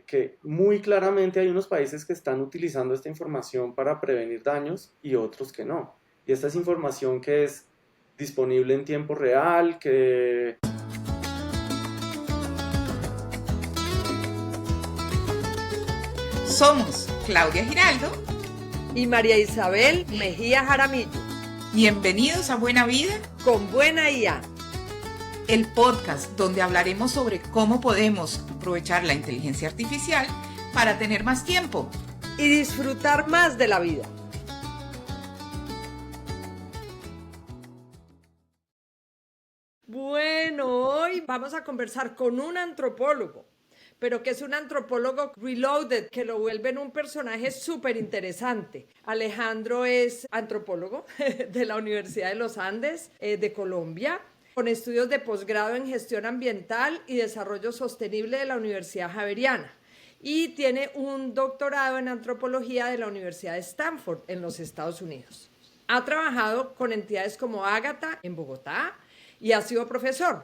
que muy claramente hay unos países que están utilizando esta información para prevenir daños y otros que no. Y esta es información que es disponible en tiempo real, que... Somos Claudia Giraldo y María Isabel Mejía Jaramillo. Bienvenidos a Buena Vida con Buena IA, el podcast donde hablaremos sobre cómo podemos aprovechar la inteligencia artificial para tener más tiempo y disfrutar más de la vida. Bueno, hoy vamos a conversar con un antropólogo, pero que es un antropólogo reloaded, que lo vuelve en un personaje súper interesante. Alejandro es antropólogo de la Universidad de los Andes, de Colombia, con estudios de posgrado en gestión ambiental y desarrollo sostenible de la Universidad Javeriana. Y tiene un doctorado en antropología de la Universidad de Stanford, en los Estados Unidos. Ha trabajado con entidades como Ágata en Bogotá y ha sido profesor.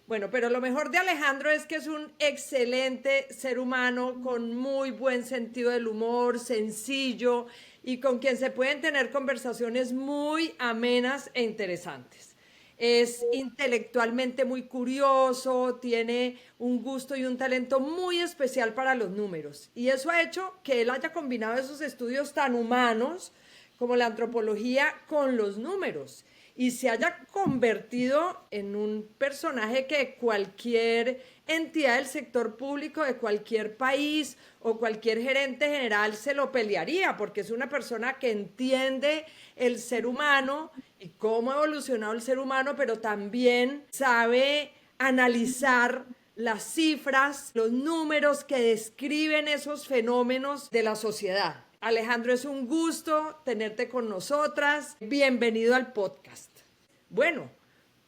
Bueno, pero lo mejor de Alejandro es que es un excelente ser humano con muy buen sentido del humor, sencillo y con quien se pueden tener conversaciones muy amenas e interesantes. Es intelectualmente muy curioso, tiene un gusto y un talento muy especial para los números. Y eso ha hecho que él haya combinado esos estudios tan humanos como la antropología con los números y se haya convertido en un personaje que cualquier entidad del sector público de cualquier país o cualquier gerente general se lo pelearía, porque es una persona que entiende el ser humano y cómo ha evolucionado el ser humano, pero también sabe analizar las cifras, los números que describen esos fenómenos de la sociedad. Alejandro, es un gusto tenerte con nosotras. Bienvenido al podcast. Bueno,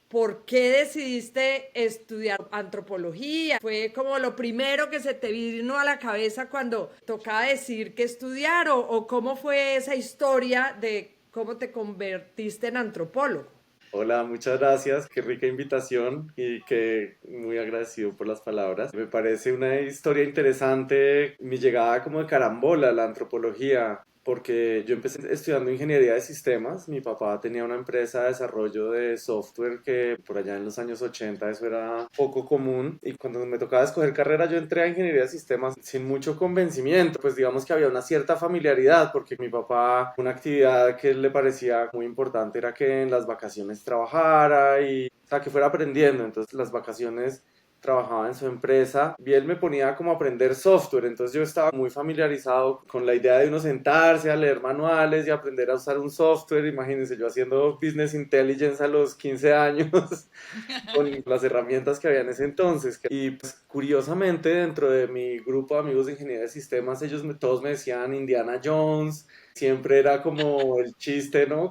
¿por qué decidiste estudiar antropología? ¿Fue como lo primero que se te vino a la cabeza cuando tocaba decir qué estudiar? ¿O cómo fue esa historia de cómo te convertiste en antropólogo? Hola, muchas gracias, qué rica invitación y que muy agradecido por las palabras. Me parece una historia interesante mi llegada como de carambola a la antropología, porque yo empecé estudiando ingeniería de sistemas. Mi papá tenía una empresa de desarrollo de software que por allá en los años 80 eso era poco común, y cuando me tocaba escoger carrera yo entré a ingeniería de sistemas sin mucho convencimiento, pues digamos que había una cierta familiaridad porque mi papá, una actividad que le parecía muy importante era que en las vacaciones trabajara y, o sea, que fuera aprendiendo. Entonces las vacaciones trabajaba en su empresa y él me ponía como a aprender software, entonces yo estaba muy familiarizado con la idea de uno sentarse a leer manuales y aprender a usar un software. Imagínense, yo haciendo business intelligence a los 15 años con las herramientas que había en ese entonces. Y pues, curiosamente, dentro de mi grupo de amigos de ingeniería de sistemas, todos me decían Indiana Jones, siempre era como el chiste, ¿no?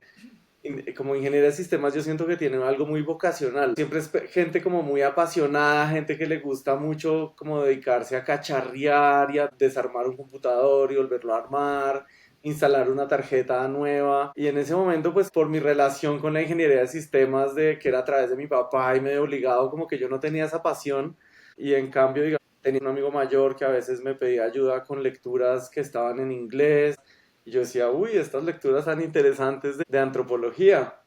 Como ingeniero de sistemas yo siento que tienen algo muy vocacional. Siempre es gente como muy apasionada, gente que le gusta mucho como dedicarse a cacharrear y a desarmar un computador y volverlo a armar, instalar una tarjeta nueva. Y en ese momento, pues por mi relación con la ingeniería de sistemas, de que era a través de mi papá y medio obligado, como que yo no tenía esa pasión. Y en cambio, digamos, tenía un amigo mayor que a veces me pedía ayuda con lecturas que estaban en inglés. Y yo decía, uy, estas lecturas tan interesantes de antropología.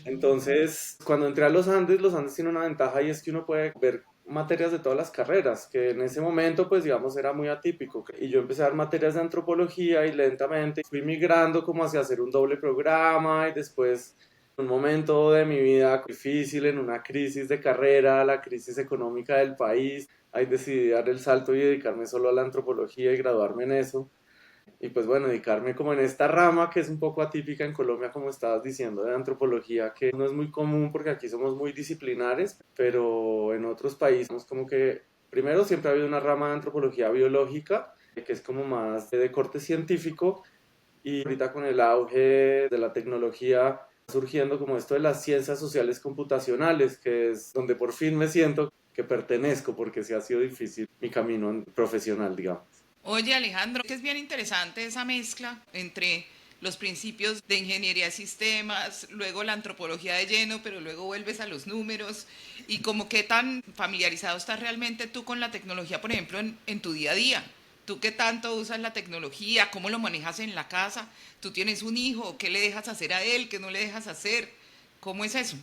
Entonces, cuando entré a los Andes tiene una ventaja y es que uno puede ver materias de todas las carreras, que en ese momento, pues digamos, era muy atípico. Y yo empecé a dar materias de antropología y lentamente fui migrando como hacia hacer un doble programa y después, en un momento de mi vida difícil, en una crisis de carrera, la crisis económica del país, ahí decidí dar el salto y dedicarme solo a la antropología y graduarme en eso. Y pues bueno, dedicarme como en esta rama que es un poco atípica en Colombia, como estabas diciendo, de antropología, que no es muy común porque aquí somos muy disciplinares, pero en otros países como que primero siempre ha habido una rama de antropología biológica, que es como más de corte científico, y ahorita con el auge de la tecnología surgiendo como esto de las ciencias sociales computacionales, que es donde por fin me siento que pertenezco, porque sí ha sido difícil mi camino profesional, digamos. Oye, Alejandro, que es bien interesante esa mezcla entre los principios de ingeniería de sistemas, luego la antropología de lleno, pero luego vuelves a los números, y como qué tan familiarizado estás realmente tú con la tecnología, por ejemplo, en tu día a día. ¿Tú qué tanto usas la tecnología? ¿Cómo lo manejas en la casa? ¿Tú tienes un hijo? ¿Qué le dejas hacer a él? ¿Qué no le dejas hacer? ¿Cómo es eso?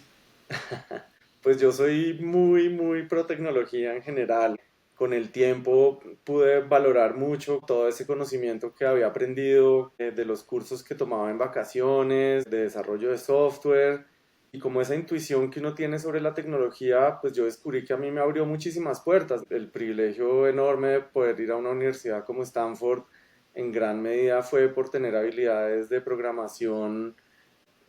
Pues yo soy muy, muy pro tecnología en general. Con el tiempo pude valorar mucho todo ese conocimiento que había aprendido de los cursos que tomaba en vacaciones, de desarrollo de software y como esa intuición que uno tiene sobre la tecnología, pues yo descubrí que a mí me abrió muchísimas puertas. El privilegio enorme de poder ir a una universidad como Stanford en gran medida fue por tener habilidades de programación.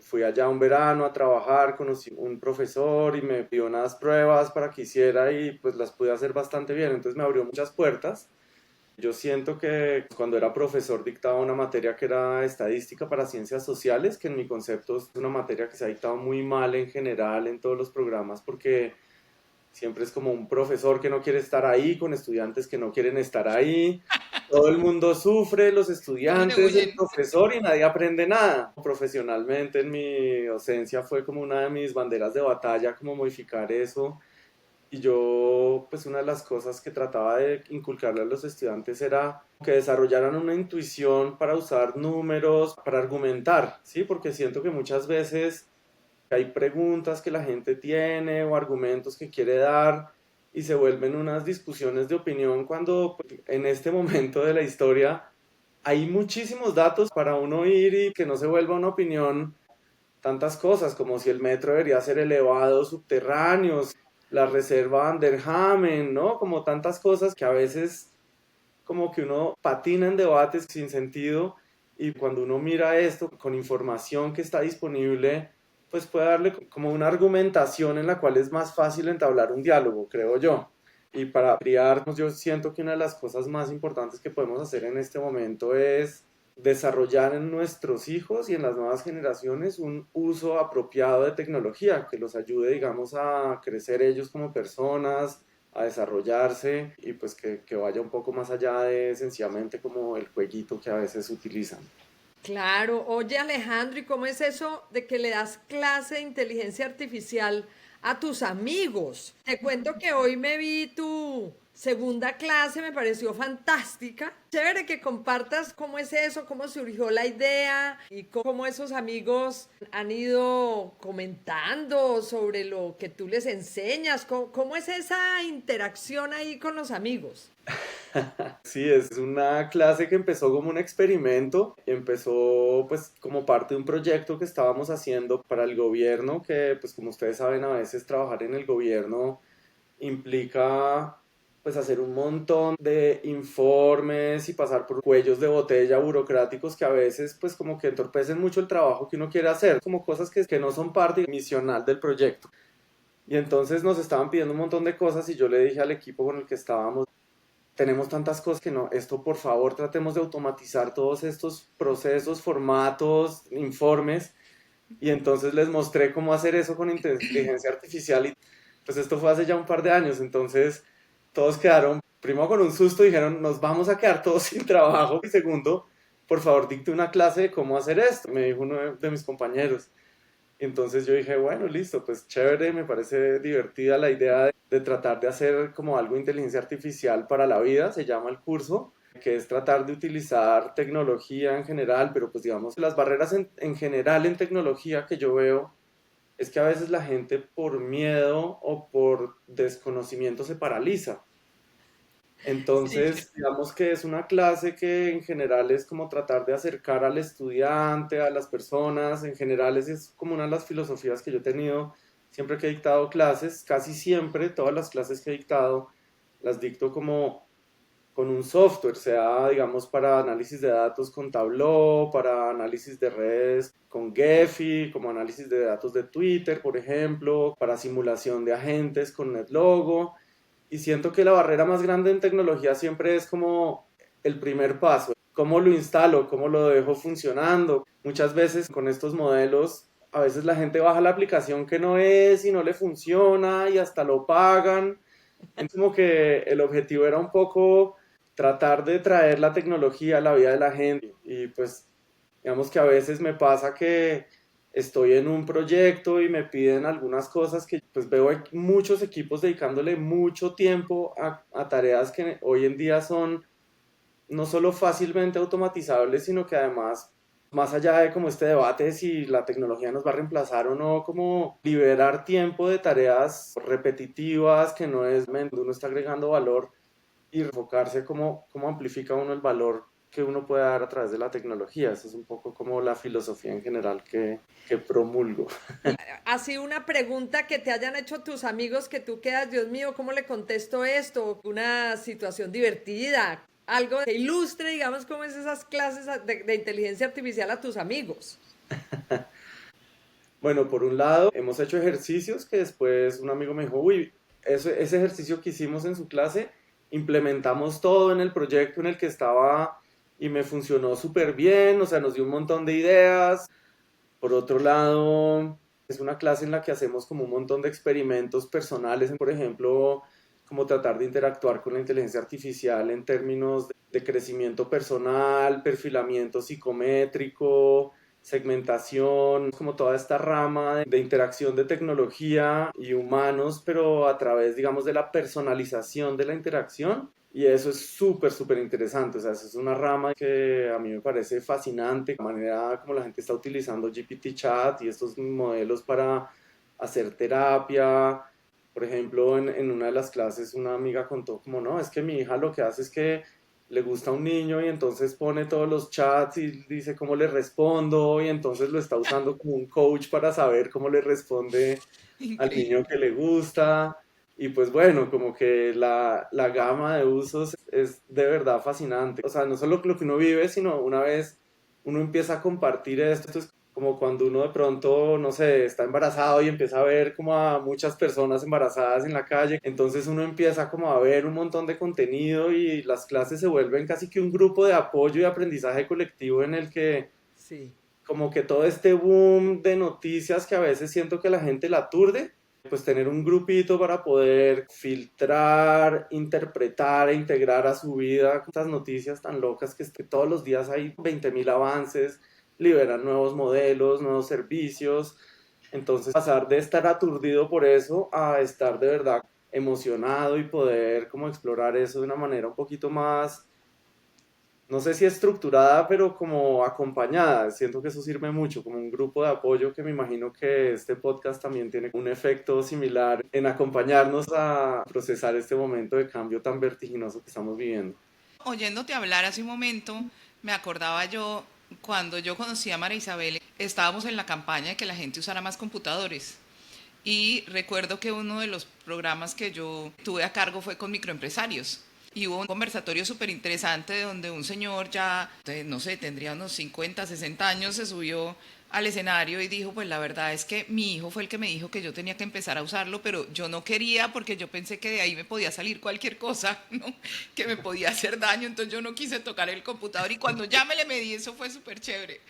Fui allá un verano a trabajar, conocí un profesor y me dio unas pruebas para que hiciera y pues las pude hacer bastante bien, entonces me abrió muchas puertas. Yo siento que cuando era profesor dictaba una materia que era estadística para ciencias sociales, que en mi concepto es una materia que se ha dictado muy mal en general en todos los programas porque siempre es como un profesor que no quiere estar ahí, con estudiantes que no quieren estar ahí. Todo el mundo sufre, los Todos le estudiantes, el huyen. profesor y nadie aprende nada. Profesionalmente en mi docencia fue como una de mis banderas de batalla, como modificar eso. Y yo, pues una de las cosas que trataba de inculcarle a los estudiantes era que desarrollaran una intuición para usar números, para argumentar, ¿sí? Porque siento que muchas veces hay preguntas que la gente tiene o argumentos que quiere dar y se vuelven unas discusiones de opinión cuando pues, en este momento de la historia hay muchísimos datos para uno ir y que no se vuelva una opinión tantas cosas como si el metro debería ser elevado subterráneos, la reserva Vanderhamen, ¿no? Como tantas cosas que a veces como que uno patina en debates sin sentido y cuando uno mira esto con información que está disponible, pues puede darle como una argumentación en la cual es más fácil entablar un diálogo, creo yo. Y para criarnos, yo siento que una de las cosas más importantes que podemos hacer en este momento es desarrollar en nuestros hijos y en las nuevas generaciones un uso apropiado de tecnología que los ayude, digamos, a crecer ellos como personas, a desarrollarse y pues que vaya un poco más allá de sencillamente como el jueguito que a veces utilizan. Claro, oye Alejandro, ¿y cómo es eso de que le das clase de inteligencia artificial a tus amigos? Te cuento que hoy me vi tu segunda clase, me pareció fantástica. Chévere que compartas cómo es eso, cómo surgió la idea y cómo esos amigos han ido comentando sobre lo que tú les enseñas. ¿Cómo es esa interacción ahí con los amigos? Sí, es una clase que empezó como un experimento, empezó pues como parte de un proyecto que estábamos haciendo para el gobierno, que pues como ustedes saben a veces trabajar en el gobierno implica pues hacer un montón de informes y pasar por cuellos de botella burocráticos que a veces pues como que entorpecen mucho el trabajo que uno quiere hacer, como cosas que no son parte misional del proyecto. Y entonces nos estaban pidiendo un montón de cosas y yo le dije al equipo con el que estábamos, tenemos tantas cosas que no, esto por favor tratemos de automatizar todos estos procesos, formatos, informes. Y entonces les mostré cómo hacer eso con inteligencia artificial y pues esto fue hace ya un par de años, entonces todos quedaron, primero con un susto, dijeron, nos vamos a quedar todos sin trabajo y segundo, por favor dicte una clase de cómo hacer esto, me dijo uno de mis compañeros. Entonces yo dije, bueno, listo, pues chévere, me parece divertida la idea de tratar de hacer como algo de inteligencia artificial para la vida, se llama el curso, que es tratar de utilizar tecnología en general, pero pues digamos, las barreras en general en tecnología que yo veo es que a veces la gente por miedo o por desconocimiento se paraliza. Sí. Entonces, digamos que es una clase que en general es como tratar de acercar al estudiante, a las personas, en general es como una de las filosofías que yo he tenido siempre que he dictado clases, casi siempre, todas las clases que he dictado, las dicto como con un software, sea digamos para análisis de datos con Tableau, para análisis de redes con Gephi, como análisis de datos de Twitter, por ejemplo, para simulación de agentes con NetLogo. Y siento que la barrera más grande en tecnología siempre es como el primer paso. ¿Cómo lo instalo? ¿Cómo lo dejo funcionando? Muchas veces con estos modelos, a veces la gente baja la aplicación que no es y no le funciona y hasta lo pagan. Es como que el objetivo era un poco tratar de traer la tecnología a la vida de la gente y pues Digamos que a veces me pasa que estoy en un proyecto y me piden algunas cosas que pues veo muchos equipos dedicándole mucho tiempo a tareas que hoy en día son no solo fácilmente automatizables, sino que además, más allá de como este debate de si la tecnología nos va a reemplazar o no, como liberar tiempo de tareas repetitivas que no es donde uno está agregando valor y enfocarse cómo amplifica uno el valor que uno puede dar a través de la tecnología. Eso es un poco como la filosofía en general que promulgo. Así una pregunta que te hayan hecho tus amigos que tú quedas, Dios mío, ¿cómo le contesto esto? Una situación divertida, algo que ilustre, digamos, cómo es esas clases de inteligencia artificial a tus amigos. Bueno, por un lado, hemos hecho ejercicios que después un amigo me dijo, uy, ese ejercicio que hicimos en su clase, implementamos todo en el proyecto en el que estaba y me funcionó súper bien, o sea, nos dio un montón de ideas. Por otro lado, es una clase en la que hacemos como un montón de experimentos personales, por ejemplo, como tratar de interactuar con la inteligencia artificial en términos de crecimiento personal, perfilamiento psicométrico, segmentación, como toda esta rama de interacción de tecnología y humanos, pero a través, digamos, de la personalización de la interacción. Y eso es súper, súper interesante. O sea, eso es una rama que a mí me parece fascinante, la manera como la gente está utilizando GPT Chat y estos modelos para hacer terapia. Por ejemplo, en una de las clases una amiga contó como, no, es que mi hija lo que hace es que le gusta a un niño y entonces pone todos los chats y dice cómo le respondo y entonces lo está usando como un coach para saber cómo le responde al niño Increíble. que le gusta. Y pues bueno, como que la gama de usos es de verdad fascinante. O sea, no solo lo que uno vive, sino una vez uno empieza a compartir esto, es como cuando uno de pronto, no sé, está embarazado y empieza a ver como a muchas personas embarazadas en la calle. Entonces uno empieza como a ver un montón de contenido y las clases se vuelven casi que un grupo de apoyo y aprendizaje colectivo en el que Sí. como que todo este boom de noticias que a veces siento que la gente la aturde, pues tener un grupito para poder filtrar, interpretar e integrar a su vida estas noticias tan locas que todos los días hay 20.000 avances, liberan nuevos modelos, nuevos servicios. Entonces pasar de estar aturdido por eso a estar de verdad emocionado y poder como explorar eso de una manera un poquito más, no sé si estructurada, pero como acompañada. Siento que eso sirve mucho, como un grupo de apoyo que me imagino que este podcast también tiene un efecto similar en acompañarnos a procesar este momento de cambio tan vertiginoso que estamos viviendo. Oyéndote hablar hace un momento, me acordaba yo cuando yo conocí a María Isabel, estábamos en la campaña de que la gente usara más computadores. Y recuerdo que uno de los programas que yo tuve a cargo fue con microempresarios. Y hubo un conversatorio súper interesante donde un señor ya, no sé, tendría unos 50, 60 años, se subió al escenario y dijo, pues la verdad es que mi hijo fue el que me dijo que yo tenía que empezar a usarlo, pero yo no quería porque yo pensé que de ahí me podía salir cualquier cosa, ¿no? Que me podía hacer daño, entonces yo no quise tocar el computador y cuando ya me le medí eso fue súper chévere.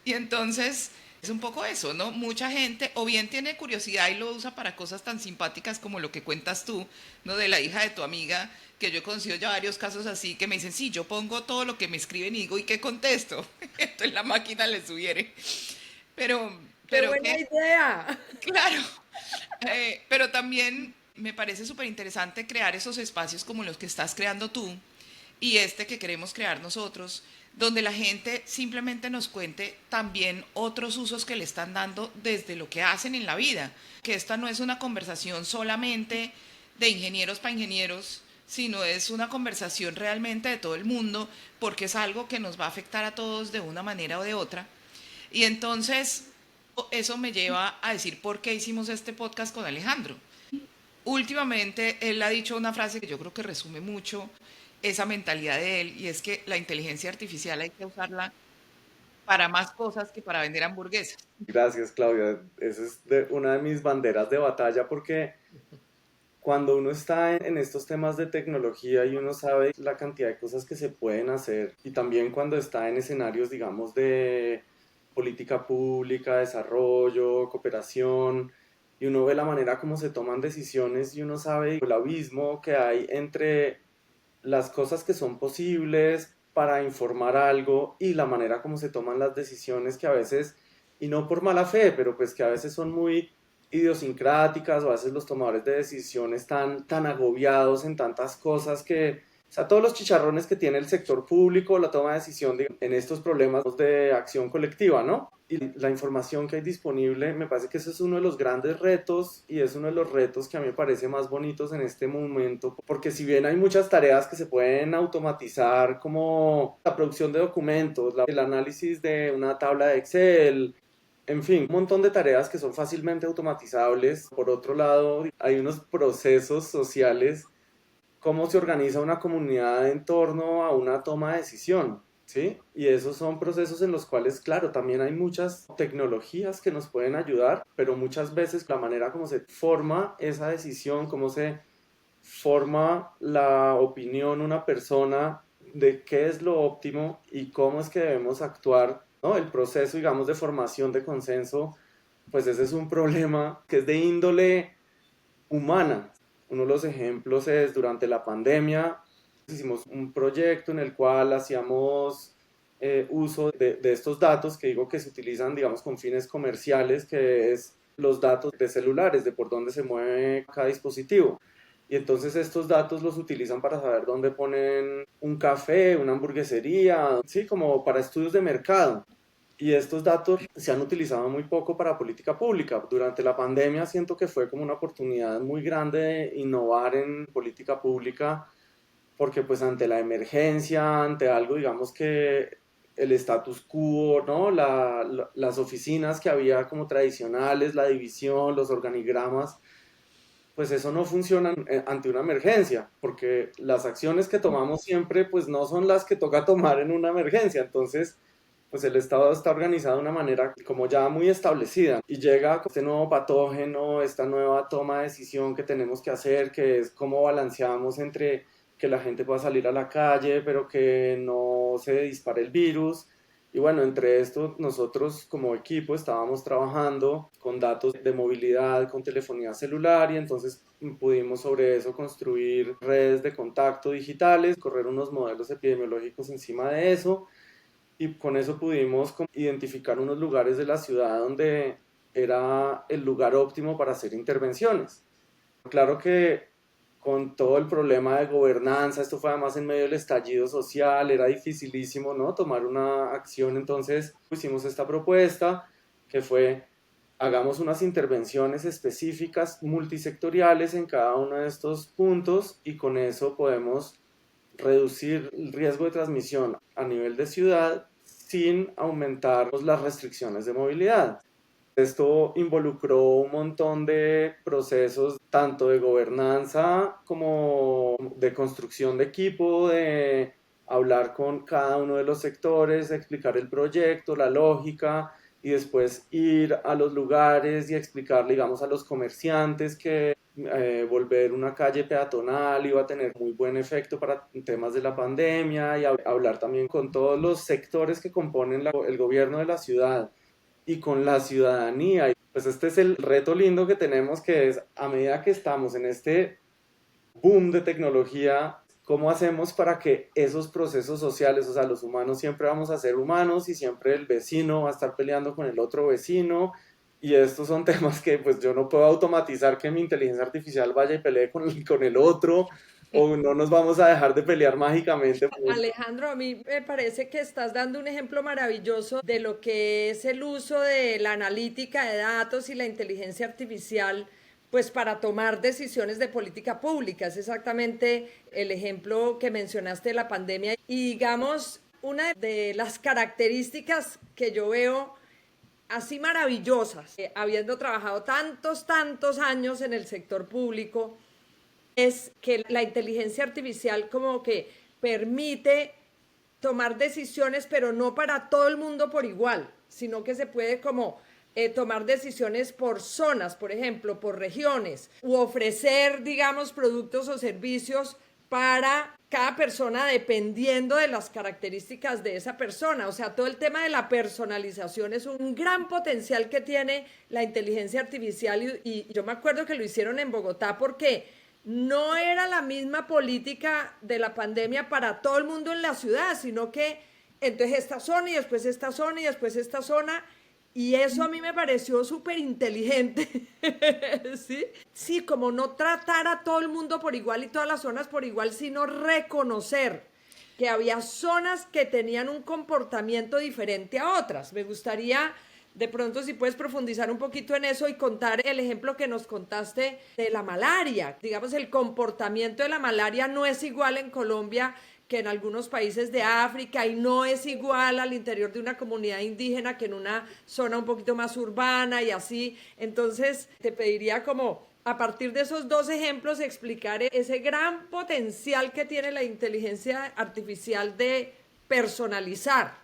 Y entonces es un poco eso, ¿no? Mucha gente o bien tiene curiosidad y lo usa para cosas tan simpáticas como lo que cuentas tú, ¿no? De la hija de tu amiga, que yo he conocido ya varios casos así que me dicen, sí, yo pongo todo lo que me escriben y digo, ¿y qué contesto? Entonces la máquina le sugiere. Pero, ¡Qué pero buena qué, idea! claro. Pero también me parece súper interesante crear esos espacios como los que estás creando tú y este que queremos crear nosotros, donde la gente simplemente nos cuente también otros usos que le están dando desde lo que hacen en la vida. Que esta no es una conversación solamente de ingenieros para ingenieros, sino es una conversación realmente de todo el mundo, porque es algo que nos va a afectar a todos de una manera o de otra. Y entonces eso me lleva a decir por qué hicimos este podcast con Alejandro. Últimamente él ha dicho una frase que yo creo que resume mucho esa mentalidad de él y es que la inteligencia artificial hay que usarla para más cosas que para vender hamburguesas. Gracias, Claudia. Esa es una de mis banderas de batalla porque cuando uno está en estos temas de tecnología y uno sabe la cantidad de cosas que se pueden hacer y también cuando está en escenarios, digamos, de política pública, desarrollo, cooperación, y uno ve la manera como se toman decisiones y uno sabe el abismo que hay entre las cosas que son posibles para informar algo y la manera como se toman las decisiones que a veces, y no por mala fe, pero pues que a veces son muy idiosincráticas o a veces los tomadores de decisiones están tan agobiados en tantas cosas que, o sea, todos los chicharrones que tiene el sector público, la toma de decisión en estos problemas de acción colectiva, ¿no? Y la información que hay disponible, me parece que ese es uno de los grandes retos y es uno de los retos que a mí me parece más bonitos en este momento, porque si bien hay muchas tareas que se pueden automatizar, como la producción de documentos, el análisis de una tabla de Excel, en fin, un montón de tareas que son fácilmente automatizables. Por otro lado, hay unos procesos sociales, cómo se organiza una comunidad en torno a una toma de decisión, ¿sí? Y esos son procesos en los cuales, claro, también hay muchas tecnologías que nos pueden ayudar, pero muchas veces la manera como se forma esa decisión, cómo se forma la opinión una persona de qué es lo óptimo y cómo es que debemos actuar, ¿no? El proceso, digamos, de formación de consenso, pues ese es un problema que es de índole humana. Uno de los ejemplos es durante la pandemia, hicimos un proyecto en el cual hacíamos uso de estos datos que digo que se utilizan, digamos, con fines comerciales, que es los datos de celulares, de por dónde se mueve cada dispositivo. Y entonces estos datos los utilizan para saber dónde ponen un café, una hamburguesería, sí, como para estudios de mercado. Y estos datos se han utilizado muy poco para política pública. Durante la pandemia siento que fue como una oportunidad muy grande de innovar en política pública, porque pues ante la emergencia, ante algo, digamos que el status quo, ¿no? Las oficinas que había como tradicionales, la división, los organigramas, pues eso no funciona ante una emergencia, porque las acciones que tomamos siempre pues no son las que toca tomar en una emergencia. Entonces pues el Estado está organizado de una manera como ya muy establecida y llega este nuevo patógeno, esta nueva toma de decisión que tenemos que hacer, que es cómo balanceamos entre que la gente pueda salir a la calle, pero que no se dispare el virus. Y bueno, entre esto nosotros como equipo estábamos trabajando con datos de movilidad, con telefonía celular y entonces pudimos sobre eso construir redes de contacto digitales, correr unos modelos epidemiológicos encima de eso y con eso pudimos identificar unos lugares de la ciudad donde era el lugar óptimo para hacer intervenciones. Claro que con todo el problema de gobernanza, esto fue además en medio del estallido social, era dificilísimo, ¿no? Tomar una acción, entonces hicimos esta propuesta que fue hagamos unas intervenciones específicas multisectoriales en cada uno de estos puntos y con eso podemos reducir el riesgo de transmisión a nivel de ciudad sin aumentar las restricciones de movilidad. Esto involucró un montón de procesos, tanto de gobernanza como de construcción de equipo, de hablar con cada uno de los sectores, explicar el proyecto, la lógica, y después ir a los lugares y explicar, digamos, a los comerciantes que volver una calle peatonal iba a tener muy buen efecto para temas de la pandemia y hablar también con todos los sectores que componen el gobierno de la ciudad y con la ciudadanía. Pues este es el reto lindo que tenemos, que es a medida que estamos en este boom de tecnología, ¿cómo hacemos para que esos procesos sociales, o sea, los humanos siempre vamos a ser humanos y siempre el vecino va a estar peleando con el otro vecino? Y estos son temas que pues yo no puedo automatizar que mi inteligencia artificial vaya y pelee con el otro, o no nos vamos a dejar de pelear mágicamente. Alejandro, a mí me parece que estás dando un ejemplo maravilloso de lo que es el uso de la analítica de datos y la inteligencia artificial, pues para tomar decisiones de política pública. Es exactamente el ejemplo que mencionaste de la pandemia. Y digamos, una de las características que yo veo así maravillosas, habiendo trabajado tantos años en el sector público, es que la inteligencia artificial como que permite tomar decisiones, pero no para todo el mundo por igual, sino que se puede como tomar decisiones por zonas, por ejemplo, por regiones, u ofrecer, digamos, productos o servicios para cada persona dependiendo de las características de esa persona. O sea, todo el tema de la personalización es un gran potencial que tiene la inteligencia artificial y yo me acuerdo que lo hicieron en Bogotá porque no era la misma política de la pandemia para todo el mundo en la ciudad, sino que entonces esta zona y después esta zona y después esta zona, y eso a mí me pareció súper inteligente, ¿sí? Sí, como no tratar a todo el mundo por igual y todas las zonas por igual, sino reconocer que había zonas que tenían un comportamiento diferente a otras. Me gustaría, de pronto, si puedes profundizar un poquito en eso y contar el ejemplo que nos contaste de la malaria. Digamos, el comportamiento de la malaria no es igual en Colombia que en algunos países de África, y no es igual al interior de una comunidad indígena que en una zona un poquito más urbana y así. Entonces, te pediría como, a partir de esos dos ejemplos, explicar ese gran potencial que tiene la inteligencia artificial de personalizar.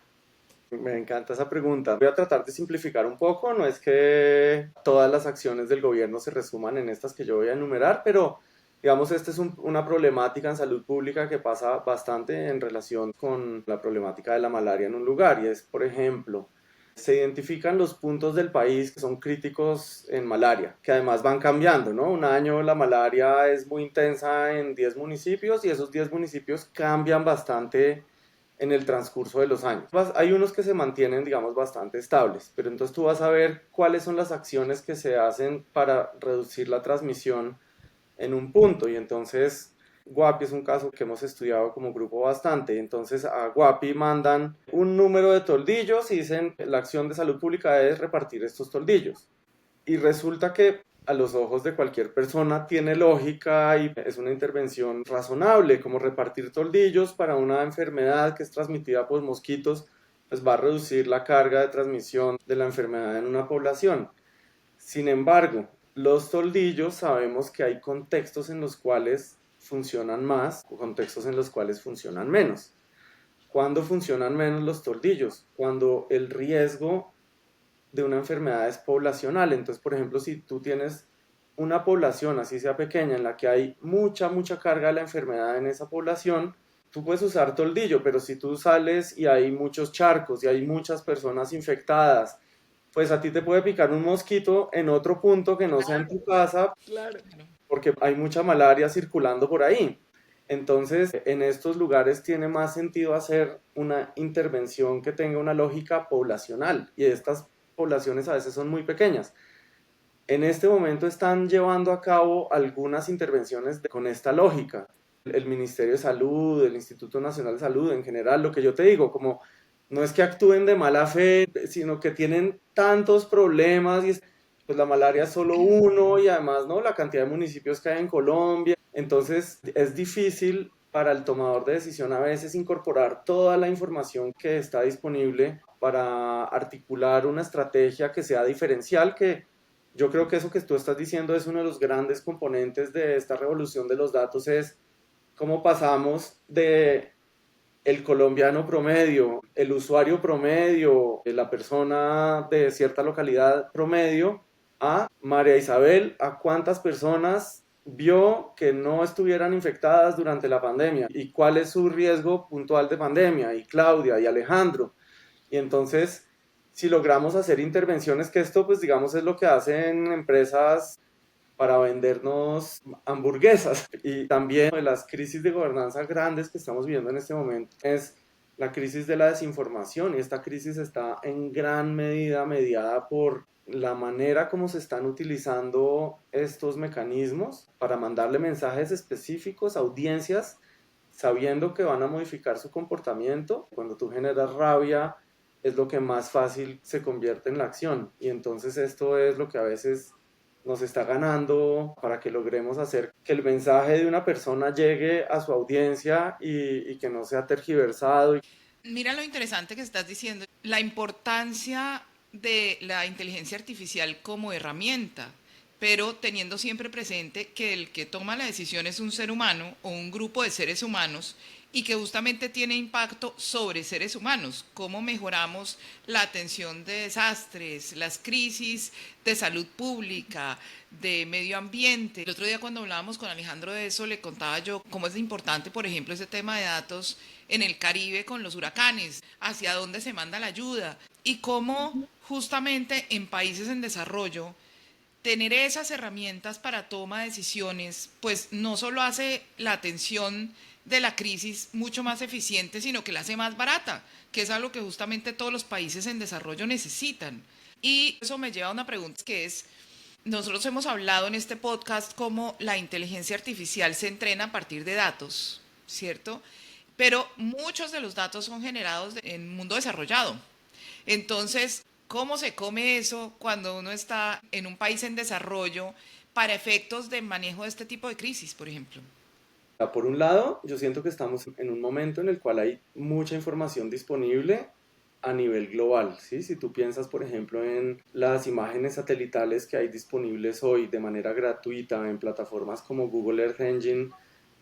Me encanta esa pregunta. Voy a tratar de simplificar un poco. No es que todas las acciones del gobierno se resuman en estas que yo voy a enumerar, pero digamos, esta es una problemática en salud pública que pasa bastante en relación con la problemática de la malaria en un lugar. Y es, por ejemplo, se identifican los puntos del país que son críticos en malaria, que además van cambiando, ¿no? Un año la malaria es muy intensa en 10 municipios y esos 10 municipios cambian bastante en el transcurso de los años. Hay unos que se mantienen, digamos, bastante estables, pero entonces tú vas a ver cuáles son las acciones que se hacen para reducir la transmisión en un punto, y entonces Guapi es un caso que hemos estudiado como grupo bastante. Entonces a Guapi mandan un número de toldillos y dicen la acción de salud pública es repartir estos toldillos, y resulta que a los ojos de cualquier persona tiene lógica y es una intervención razonable, como repartir toldillos para una enfermedad que es transmitida por mosquitos, pues va a reducir la carga de transmisión de la enfermedad en una población. Sin embargo, los toldillos sabemos que hay contextos en los cuales funcionan más o contextos en los cuales funcionan menos. ¿Cuándo funcionan menos los toldillos? Cuando el riesgo de una enfermedad es poblacional. Entonces, por ejemplo, si tú tienes una población, así sea pequeña, en la que hay mucha carga de la enfermedad en esa población, tú puedes usar toldillo, pero si tú sales y hay muchos charcos y hay muchas personas infectadas, pues a ti te puede picar un mosquito en otro punto que no sea en tu casa, Claro. porque hay mucha malaria circulando por ahí. Entonces, en estos lugares tiene más sentido hacer una intervención que tenga una lógica poblacional, y estas poblaciones a veces son muy pequeñas. En este momento están llevando a cabo algunas intervenciones con esta lógica. El Ministerio de Salud, el Instituto Nacional de Salud en general, lo que yo te digo, como no es que actúen de mala fe, sino que tienen tantos problemas y pues la malaria es solo uno, y además, ¿no?, la cantidad de municipios que hay en Colombia. Entonces es difícil para el tomador de decisión a veces incorporar toda la información que está disponible para articular una estrategia que sea diferencial, que yo creo que eso que tú estás diciendo es uno de los grandes componentes de esta revolución de los datos, es cómo pasamos de el colombiano promedio, el usuario promedio, la persona de cierta localidad promedio, a María Isabel, a cuántas personas vio que no estuvieran infectadas durante la pandemia y cuál es su riesgo puntual de pandemia, y Claudia y Alejandro. Y entonces, si logramos hacer intervenciones, que esto pues digamos es lo que hacen empresas para vendernos hamburguesas. Y también de las crisis de gobernanza grandes que estamos viviendo en este momento es la crisis de la desinformación, y esta crisis está en gran medida mediada por la manera como se están utilizando estos mecanismos para mandarle mensajes específicos a audiencias sabiendo que van a modificar su comportamiento. Cuando tú generas rabia es lo que más fácil se convierte en la acción, y entonces esto es lo que a veces nos está ganando para que logremos hacer que el mensaje de una persona llegue a su audiencia y que no sea tergiversado. Mira lo interesante que estás diciendo, la importancia de la inteligencia artificial como herramienta, pero teniendo siempre presente que el que toma la decisión es un ser humano o un grupo de seres humanos, y que justamente tiene impacto sobre seres humanos. ¿Cómo mejoramos la atención de desastres, las crisis de salud pública, de medio ambiente? El otro día, cuando hablábamos con Alejandro de eso, le contaba yo cómo es importante, por ejemplo, ese tema de datos en el Caribe con los huracanes, hacia dónde se manda la ayuda, y cómo justamente en países en desarrollo tener esas herramientas para toma de decisiones, pues no solo hace la atención de la crisis mucho más eficiente, sino que la hace más barata, que es algo que justamente todos los países en desarrollo necesitan. Y eso me lleva a una pregunta que es, nosotros hemos hablado en este podcast cómo la inteligencia artificial se entrena a partir de datos, ¿cierto? Pero muchos de los datos son generados en el mundo desarrollado. Entonces, ¿cómo se come eso cuando uno está en un país en desarrollo para efectos de manejo de este tipo de crisis, por ejemplo? Por un lado, yo siento que estamos en un momento en el cual hay mucha información disponible a nivel global, ¿sí? Si tú piensas, por ejemplo, en las imágenes satelitales que hay disponibles hoy de manera gratuita en plataformas como Google Earth Engine,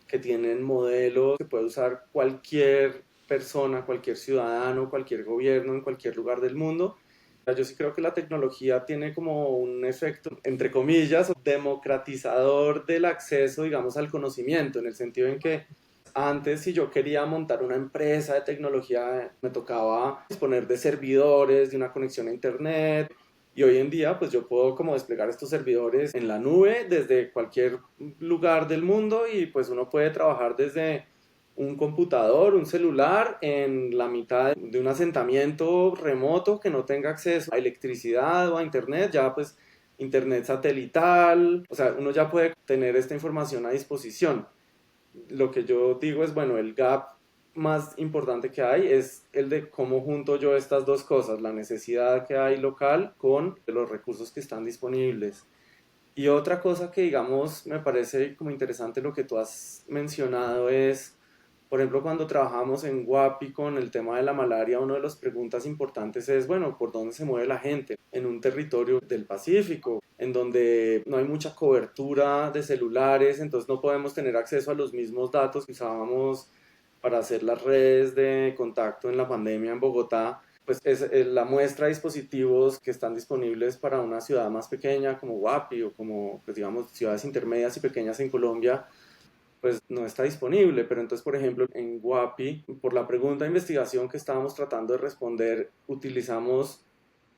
que tienen modelos que puede usar cualquier persona, cualquier ciudadano, cualquier gobierno en cualquier lugar del mundo. Yo sí creo que la tecnología tiene como un efecto, entre comillas, democratizador del acceso, digamos, al conocimiento, en el sentido en que antes, si yo quería montar una empresa de tecnología, me tocaba disponer de servidores, de una conexión a internet, y hoy en día, pues yo puedo como desplegar estos servidores en la nube desde cualquier lugar del mundo y pues uno puede trabajar desde un computador, un celular en la mitad de un asentamiento remoto que no tenga acceso a electricidad o a internet, ya pues internet satelital, o sea, uno ya puede tener esta información a disposición. Lo que yo digo es, bueno, el gap más importante que hay es el de cómo junto yo estas dos cosas, la necesidad que hay local con los recursos que están disponibles. Y otra cosa que, digamos, me parece como interesante lo que tú has mencionado es, por ejemplo, cuando trabajamos en Guapi con el tema de la malaria, una de las preguntas importantes es, bueno, ¿por dónde se mueve la gente? En un territorio del Pacífico, en donde no hay mucha cobertura de celulares, entonces no podemos tener acceso a los mismos datos que usábamos para hacer las redes de contacto en la pandemia en Bogotá. Pues es la muestra de dispositivos que están disponibles para una ciudad más pequeña como Guapi o como, pues digamos, ciudades intermedias y pequeñas en Colombia, pues no está disponible. Pero entonces, por ejemplo, en Guapi, por la pregunta de investigación que estábamos tratando de responder, utilizamos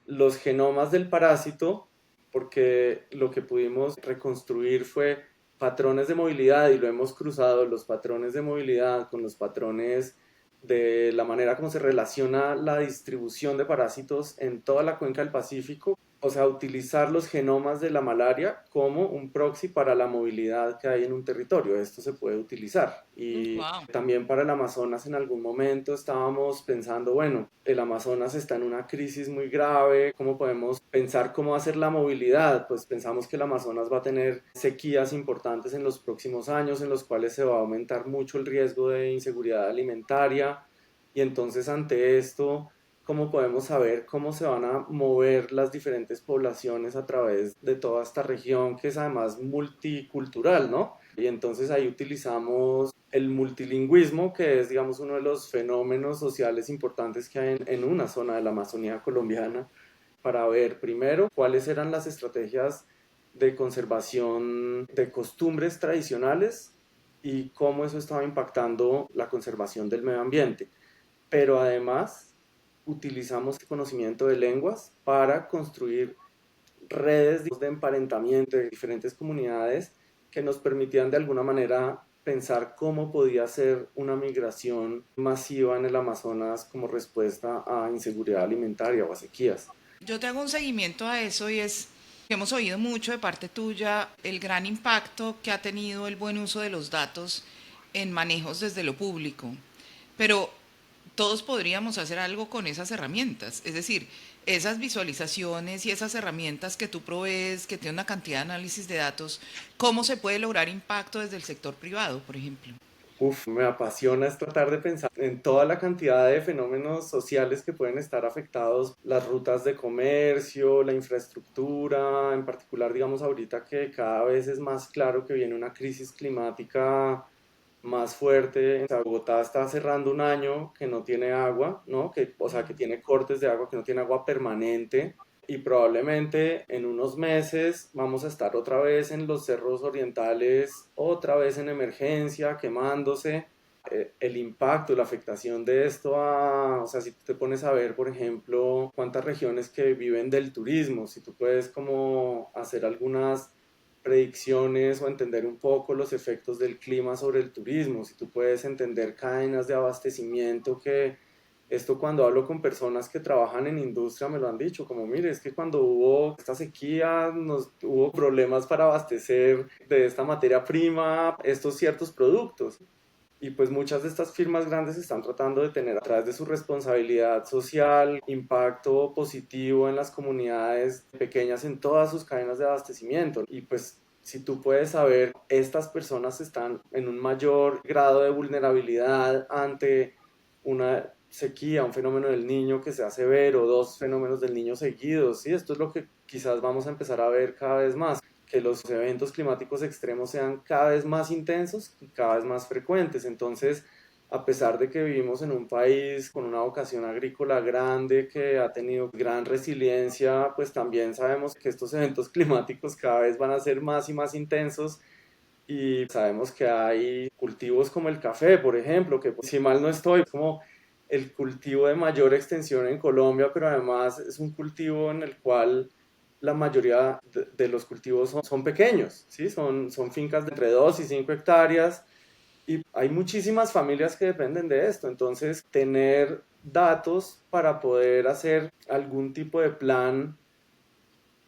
los genomas del parásito porque lo que pudimos reconstruir fue patrones de movilidad y lo hemos cruzado los patrones de movilidad con los patrones de la manera como se relaciona la distribución de parásitos en toda la cuenca del Pacífico, o sea, utilizar los genomas de la malaria como un proxy para la movilidad que hay en un territorio. Esto se puede utilizar. Y Wow. también para el Amazonas en algún momento estábamos pensando, bueno, el Amazonas está en una crisis muy grave, ¿cómo podemos pensar cómo hacer la movilidad? Pues pensamos que el Amazonas va a tener sequías importantes en los próximos años, en los cuales se va a aumentar mucho el riesgo de inseguridad alimentaria. Y entonces ante esto, ¿cómo podemos saber cómo se van a mover las diferentes poblaciones a través de toda esta región que es además multicultural, ¿no? Y entonces ahí utilizamos el multilingüismo, que es, digamos, uno de los fenómenos sociales importantes que hay en una zona de la Amazonía colombiana, para ver primero cuáles eran las estrategias de conservación de costumbres tradicionales y cómo eso estaba impactando la conservación del medio ambiente. Pero además utilizamos el conocimiento de lenguas para construir redes de emparentamiento de diferentes comunidades que nos permitían de alguna manera pensar cómo podía ser una migración masiva en el Amazonas como respuesta a inseguridad alimentaria o a sequías. Yo te hago un seguimiento a eso y es que hemos oído mucho de parte tuya el gran impacto que ha tenido el buen uso de los datos en manejos desde lo público. Pero todos podríamos hacer algo con esas herramientas, es decir, esas visualizaciones y esas herramientas que tú provees, que tienen una cantidad de análisis de datos, ¿cómo se puede lograr impacto desde el sector privado, por ejemplo? Uf, me apasiona es tratar de pensar en toda la cantidad de fenómenos sociales que pueden estar afectados, las rutas de comercio, la infraestructura, en particular, digamos, ahorita que cada vez es más claro que viene una crisis climática más fuerte. O sea, Bogotá está cerrando un año que no tiene agua, ¿no? Que, o sea, que tiene cortes de agua, que no tiene agua permanente. Y probablemente en unos meses vamos a estar otra vez en los cerros orientales, otra vez en emergencia, quemándose. el impacto, la afectación de esto o sea, si tú te pones a ver, por ejemplo, cuántas regiones que viven del turismo, si tú puedes como hacer algunas predicciones o entender un poco los efectos del clima sobre el turismo, si tú puedes entender cadenas de abastecimiento que esto cuando hablo con personas que trabajan en industria me lo han dicho, como mire, es que cuando hubo esta sequía hubo problemas para abastecer de esta materia prima estos ciertos productos. Y pues muchas de estas firmas grandes están tratando de tener a través de su responsabilidad social impacto positivo en las comunidades pequeñas en todas sus cadenas de abastecimiento. Y pues si tú puedes saber, estas personas están en un mayor grado de vulnerabilidad ante una sequía, un fenómeno del niño que sea severo, dos fenómenos del niño seguidos. ¿Sí? Esto es lo que quizás vamos a empezar a ver cada vez más, que los eventos climáticos extremos sean cada vez más intensos y cada vez más frecuentes. Entonces, a pesar de que vivimos en un país con una vocación agrícola grande, que ha tenido gran resiliencia, pues también sabemos que estos eventos climáticos cada vez van a ser más y más intensos. Y sabemos que hay cultivos como el café, por ejemplo, que si mal no estoy, es como el cultivo de mayor extensión en Colombia, pero además es un cultivo en el cual la mayoría de los cultivos son pequeños, ¿sí? Son fincas de entre 2 y 5 hectáreas y hay muchísimas familias que dependen de esto. Entonces, tener datos para poder hacer algún tipo de plan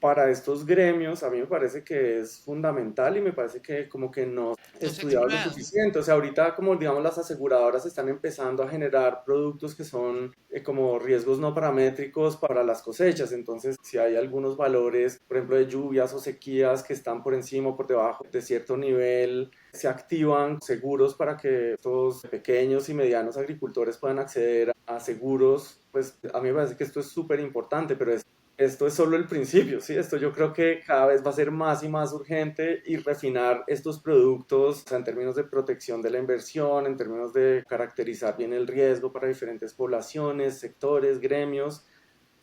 para estos gremios a mí me parece que es fundamental y me parece que como que no he No se ha estudiado lo explorado. suficiente. O sea, ahorita como digamos las aseguradoras están empezando a generar productos que son como riesgos no paramétricos para las cosechas. Entonces, si hay algunos valores, por ejemplo, de lluvias o sequías que están por encima o por debajo de cierto nivel, se activan seguros para que estos pequeños y medianos agricultores puedan acceder a seguros. Pues a mí me parece que esto es súper importante, pero esto es solo el principio, ¿sí? Esto yo creo que cada vez va a ser más y más urgente y refinar estos productos, o sea, en términos de protección de la inversión, en términos de caracterizar bien el riesgo para diferentes poblaciones, sectores, gremios,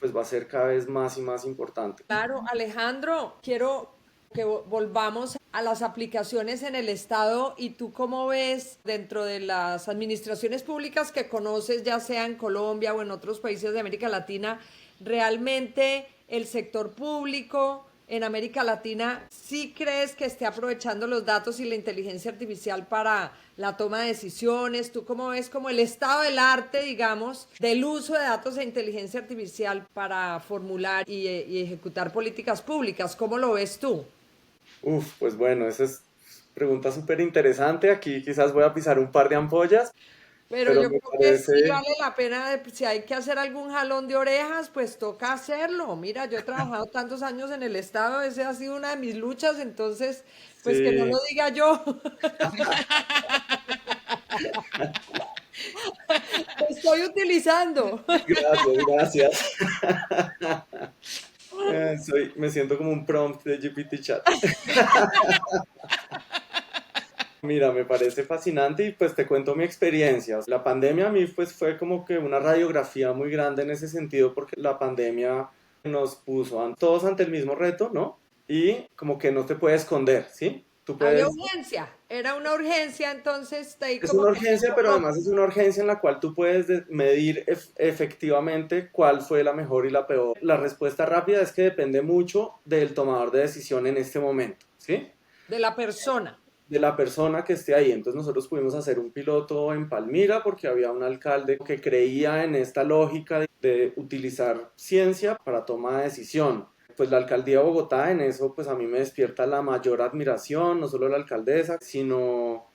pues va a ser cada vez más y más importante. Claro, Alejandro, quiero que volvamos a las aplicaciones en el Estado y tú cómo ves dentro de las administraciones públicas que conoces, ya sea en Colombia o en otros países de América Latina, realmente el sector público en América Latina, ¿sí crees que esté aprovechando los datos y la inteligencia artificial para la toma de decisiones? ¿Tú cómo ves como el estado del arte, digamos, del uso de datos e inteligencia artificial para formular y ejecutar políticas públicas? ¿Cómo lo ves tú? Uf, pues bueno, esa es pregunta súper interesante. Aquí quizás voy a pisar un par de ampollas, Pero pero yo me creo que sí parece, vale la pena, si hay que hacer algún jalón de orejas, pues toca hacerlo. Mira, yo he trabajado tantos años en el Estado, esa ha sido una de mis luchas, entonces, pues que no lo sí, diga yo. Lo estoy utilizando. gracias, gracias. Me siento como un prompt de GPT Chat. Mira, me parece fascinante y pues te cuento mi experiencia. La pandemia a mí pues fue como que una radiografía muy grande en ese sentido porque la pandemia nos puso todos ante el mismo reto, ¿no? Y como que no te puedes esconder, ¿sí? Tú Había puedes. urgencia, era una urgencia, entonces de ahí Es como una que me urgencia, pero tocó. además es una urgencia en la cual tú puedes medir efectivamente cuál fue la mejor y la peor. La respuesta rápida es que depende mucho del tomador de decisión en este momento, ¿sí? De la persona. De la persona que esté ahí. Entonces nosotros pudimos hacer un piloto en Palmira porque había un alcalde que creía en esta lógica de utilizar ciencia para toma de decisión. Pues la alcaldía de Bogotá en eso pues a mí me despierta la mayor admiración, no solo la alcaldesa, sino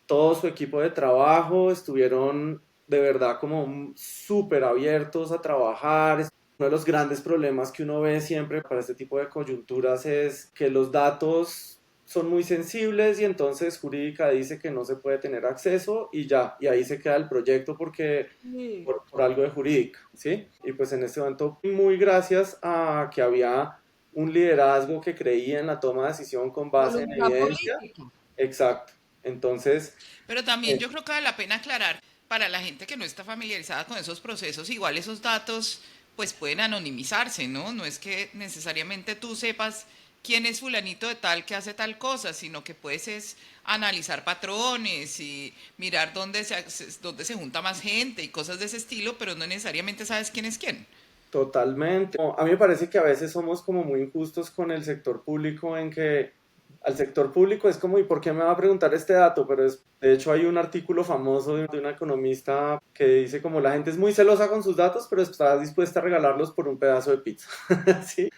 todo su equipo de trabajo estuvieron de verdad como súper abiertos a trabajar. Uno de los grandes problemas que uno ve siempre para este tipo de coyunturas es que los datos son muy sensibles y entonces jurídica dice que no se puede tener acceso y ya, y ahí se queda el proyecto porque Sí. por algo de jurídica, ¿sí? Y pues en este momento muy gracias a que había un liderazgo que creía en la toma de decisión con base en Voluntad evidencia. política. Exacto. Entonces, Pero también yo creo que vale la pena aclarar para la gente que no está familiarizada con esos procesos, igual esos datos pues pueden anonimizarse, ¿no? No es que necesariamente tú sepas quién es fulanito de tal que hace tal cosa, sino que puedes es analizar patrones y mirar dónde se junta más gente y cosas de ese estilo, pero no necesariamente sabes quién es quién. Totalmente. A mí me parece que a veces somos como muy injustos con el sector público en que al sector público es como, ¿y por qué me va a preguntar este dato? Pero de hecho hay un artículo famoso de una economista que dice como la gente es muy celosa con sus datos, pero está dispuesta a regalarlos por un pedazo de pizza. ¿Sí?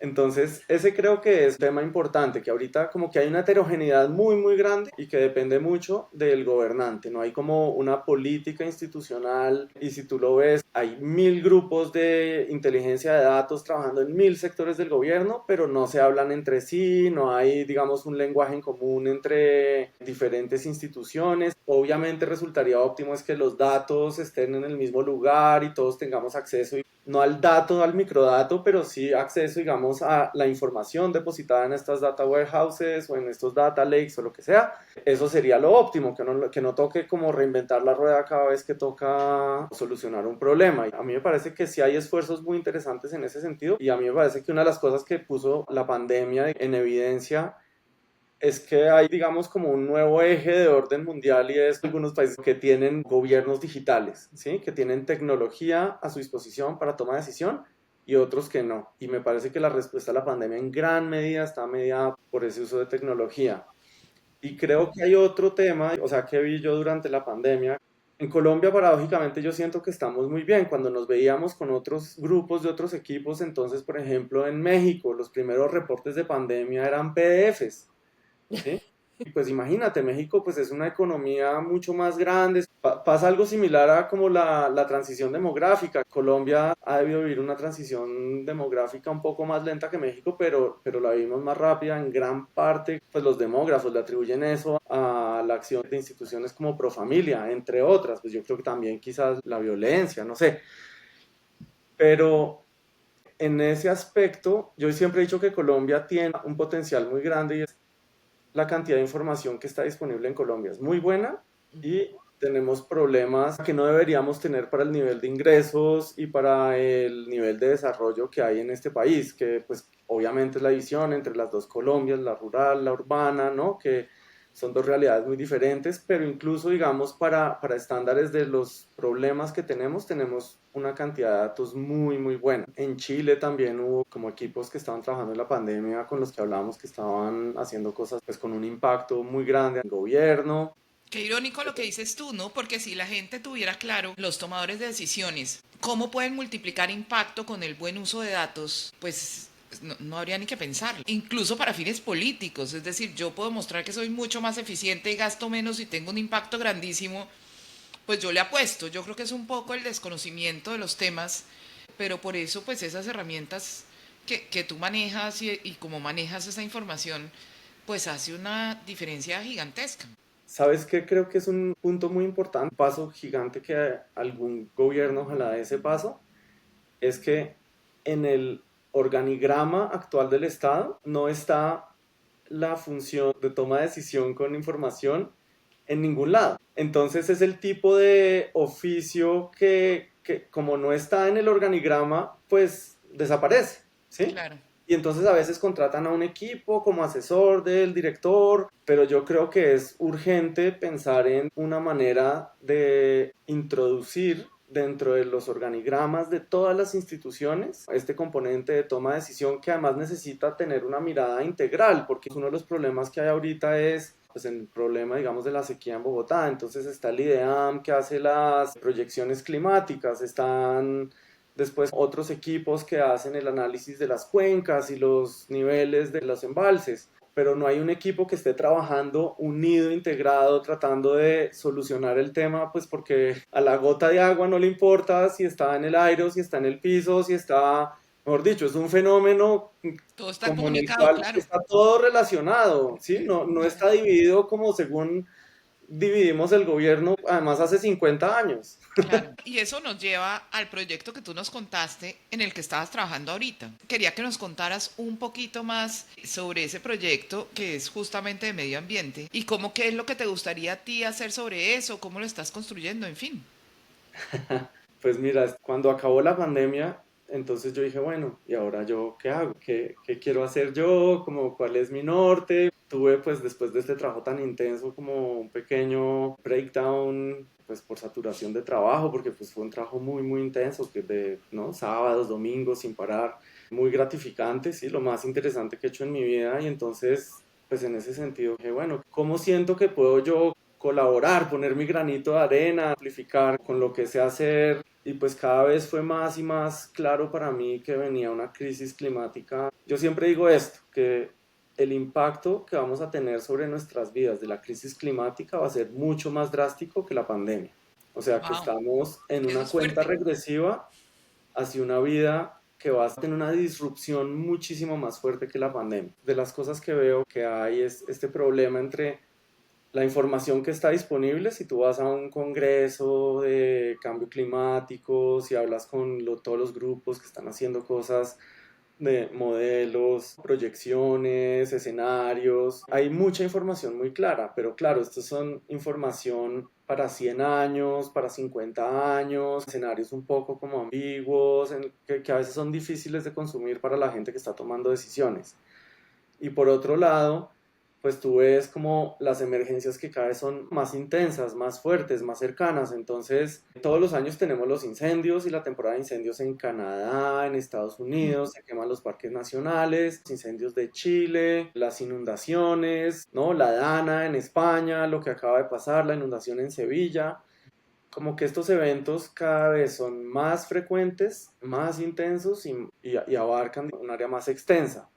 Entonces, ese creo que es un tema importante, que ahorita como que hay una heterogeneidad muy, muy grande y que depende mucho del gobernante, no hay como una política institucional y si tú lo ves, hay 1000 grupos de inteligencia de datos trabajando en 1000 sectores del gobierno, pero no se hablan entre sí, no hay, digamos, un lenguaje en común entre diferentes instituciones. Obviamente resultaría óptimo es que los datos estén en el mismo lugar y todos tengamos acceso no al dato, al microdato, pero sí acceso, digamos, a la información depositada en estas data warehouses o en estos data lakes o lo que sea. Eso sería lo óptimo, que no toque como reinventar la rueda cada vez que toca solucionar un problema. Y a mí me parece que sí hay esfuerzos muy interesantes en ese sentido y a mí me parece que una de las cosas que puso la pandemia en evidencia es que hay, digamos, como un nuevo eje de orden mundial y es algunos países que tienen gobiernos digitales, ¿sí? Que tienen tecnología a su disposición para tomar decisión y otros que no. Y me parece que la respuesta a la pandemia en gran medida está mediada por ese uso de tecnología. Y creo que hay otro tema, o sea, que vi yo durante la pandemia. En Colombia, paradójicamente, yo siento que estamos muy bien. Cuando nos veíamos con otros grupos de otros equipos, entonces, por ejemplo, en México, los primeros reportes de pandemia eran PDFs. ¿Sí? Y pues imagínate, México pues es una economía mucho más grande. Pasa algo similar a como la transición demográfica. Colombia ha debido vivir una transición demográfica un poco más lenta que México, pero la vivimos más rápida. En gran parte, pues los demógrafos le atribuyen eso a la acción de instituciones como Profamilia, entre otras. Pues yo creo que también quizás la violencia, no sé. Pero en ese aspecto, yo siempre he dicho que Colombia tiene un potencial muy grande y la cantidad de información que está disponible en Colombia es muy buena y tenemos problemas que no deberíamos tener para el nivel de ingresos y para el nivel de desarrollo que hay en este país, que pues obviamente es la división entre las dos Colombias, la rural, la urbana, ¿no? Que son dos realidades muy diferentes, pero incluso, digamos, para estándares de los problemas que tenemos una cantidad de datos muy, muy buena. En Chile también hubo como equipos que estaban trabajando en la pandemia con los que hablábamos que estaban haciendo cosas pues con un impacto muy grande en el gobierno. Qué irónico lo que dices tú, ¿no? Porque si la gente tuviera claro, los tomadores de decisiones, cómo pueden multiplicar impacto con el buen uso de datos, pues no habría ni que pensar. Incluso para fines políticos, es decir, yo puedo mostrar que soy mucho más eficiente y gasto menos y tengo un impacto grandísimo, pues yo le apuesto. Yo creo que es un poco el desconocimiento de los temas, pero por eso pues esas herramientas que tú manejas y cómo manejas esa información, pues hace una diferencia gigantesca. ¿Sabes qué? Creo que es un punto muy importante, un paso gigante que algún gobierno ojalá dé ese paso, es que en el organigrama actual del Estado no está la función de toma de decisión con información en ningún lado. Entonces es el tipo de oficio que como no está en el organigrama, pues desaparece, ¿sí? Claro. Y entonces a veces contratan a un equipo como asesor del director, pero yo creo que es urgente pensar en una manera de introducir dentro de los organigramas de todas las instituciones este componente de toma de decisión que además necesita tener una mirada integral, porque uno de los problemas que hay ahorita es pues el problema, digamos, de la sequía en Bogotá. Entonces está el IDEAM que hace las proyecciones climáticas, están después otros equipos que hacen el análisis de las cuencas y los niveles de los embalses, pero no hay un equipo que esté trabajando unido, integrado, tratando de solucionar el tema, pues porque a la gota de agua no le importa si está en el aire, o si está en el piso, si está, mejor dicho, es un fenómeno Todo está como en el comunicado, cual claro. está todo relacionado, ¿sí? No está dividido como según dividimos el gobierno, además hace 50 años. Claro. Y eso nos lleva al proyecto que tú nos contaste en el que estabas trabajando ahorita. Quería que nos contaras un poquito más sobre ese proyecto que es justamente de medio ambiente y cómo qué es lo que te gustaría a ti hacer sobre eso, cómo lo estás construyendo, en fin. Pues mira, cuando acabó la pandemia, Entonces yo dije, bueno, ¿y ahora yo qué hago? ¿Qué quiero hacer yo? Como, ¿cuál es mi norte? Tuve pues después de este trabajo tan intenso como un pequeño breakdown pues por saturación de trabajo, porque pues fue un trabajo muy muy intenso, que de, ¿no? Sábados, domingos sin parar, muy gratificante, sí, lo más interesante que he hecho en mi vida. Y entonces pues en ese sentido dije, bueno, ¿cómo siento que puedo yo colaborar, poner mi granito de arena, amplificar con lo que sé hacer? Y pues cada vez fue más y más claro para mí que venía una crisis climática. Yo siempre digo esto, que el impacto que vamos a tener sobre nuestras vidas de la crisis climática va a ser mucho más drástico que la pandemia. O sea que Wow, estamos en eso una es cuenta fuerte. regresiva hacia una vida que va a tener una disrupción muchísimo más fuerte que la pandemia. De las cosas que veo que hay es este problema entre la información que está disponible. Si tú vas a un congreso de cambio climático, si hablas con todos los grupos que están haciendo cosas de modelos, proyecciones, escenarios. Hay mucha información muy clara, pero claro, estos son información para 100 años, para 50 años, escenarios un poco como ambiguos, que a veces son difíciles de consumir para la gente que está tomando decisiones. Y por otro lado, pues tú ves como las emergencias que cada vez son más intensas, más fuertes, más cercanas. Entonces, todos los años tenemos los incendios y la temporada de incendios en Canadá, en Estados Unidos, se queman los parques nacionales, los incendios de Chile, las inundaciones, ¿no? La Dana en España, lo que acaba de pasar, la inundación en Sevilla. Como que estos eventos cada vez son más frecuentes, más intensos y abarcan un área más extensa.